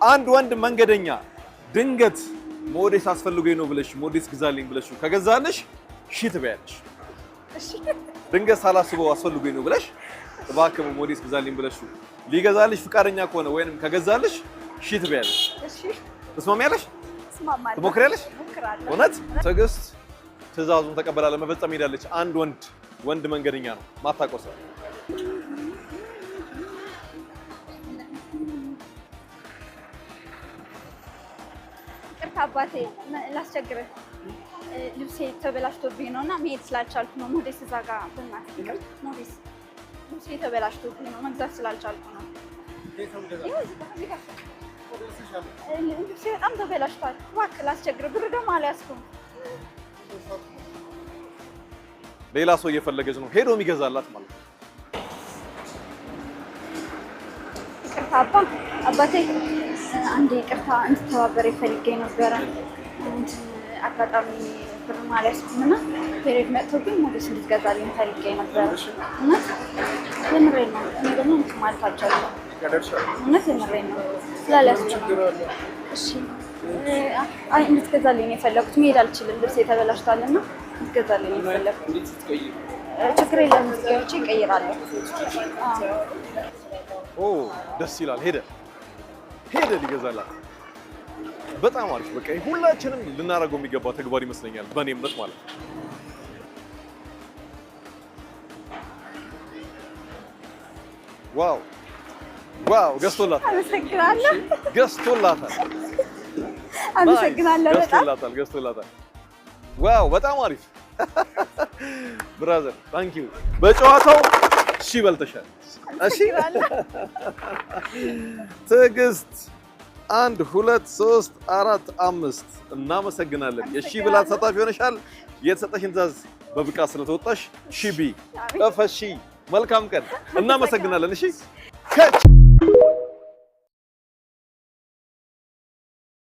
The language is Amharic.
አንድ ወንድ መንገደኛ ድንገት ሞዴስ አስፈልጎኝ ነው ብለሽ ሞዴስ ግዛልኝ ብለሽ ከገዛልሽ ሺ ትበያለሽ። እሺ ድንገት ሳላስበው አስፈልጎኝ ነው ብለሽ እባክህ ሞዴስ ግዛልኝ ብለሽ ሊገዛልሽ ፍቃደኛ ከሆነ ወይንም ከገዛልሽ ሺ ትበያለሽ። እሺ ትስማሚያለሽ? ትስማማለሽ? ትሞክሪያለሽ? እሞክራለሁ። እውነት ትዕግስት ትዕዛዙን ተቀበላ ለመፈጸም ሄዳለች። አንድ ወንድ መንገደኛ ነው ማታቆሰ አባቴ ላስቸግርህ ልብሴ ተበላሽቶብኝ ነውና መሄድ ስላልቻልኩ ነው። ሞዴስ እዛ ጋር በእናትህ ሞዴስ ልብሴ ተበላሽቶብኝ ነው መግዛት ስላልቻልኩ ነው። ልብሴ በጣም ተበላሽቷል። እባክህ ላስቸግርህ፣ ብር ደግሞ አልያዝኩም። ሌላ ሰው እየፈለገች ነው ሄዶ የሚገዛላት ማለት ነው። ይቅርታ አባቴ አንዴ ይቅርታ እንድትተባበር ፈልጌ ነበረ። አጋጣሚ ብር አልያዝኩምና ፔሬድ መጥቶብኝ ሞዴስ እንድትገዛልኝ ፈልጌ ነበረ። እውነት የምሬን ነው። እኔ ደግሞ እንትን ማለት አልቻልኩም። እውነት የምሬን ነው ስላልያዝኩ ነው። እሺ እንድትገዛልኝ ነው የፈለኩት። መሄድ አልችልም፣ ልብሴ ተበላሽቷልና እንድትገዛልኝ ነው የፈለኩት። ችግር የለም ገብቼ እቀይራለሁ። ኦ ደስ ይላል። ሄደ ሊገዛላት። በጣም አሪፍ። በቃ ሁላችንም ልናደርገው የሚገባ ተግባር ይመስለኛል በእኔ እምነት ማለት ነው። ዋው ገዝቶላታል። አመሰግናለሁ። ገዝቶላታል። ዋው በጣም አሪፍ ብራዘር ታንክ ዩ። በጨዋታው እሺ በልተሻል። እሺ ትዕግስት 1 2 3 4 5 እናመሰግናለን። የሺ ብላት ተሳታፊ ሆነሻል። የተሰጠሽን ትዕዛዝ በብቃት ስለተወጣሽ ሺ ቢ ጠፈሺ። መልካም ቀን። እናመሰግናለን። እሺ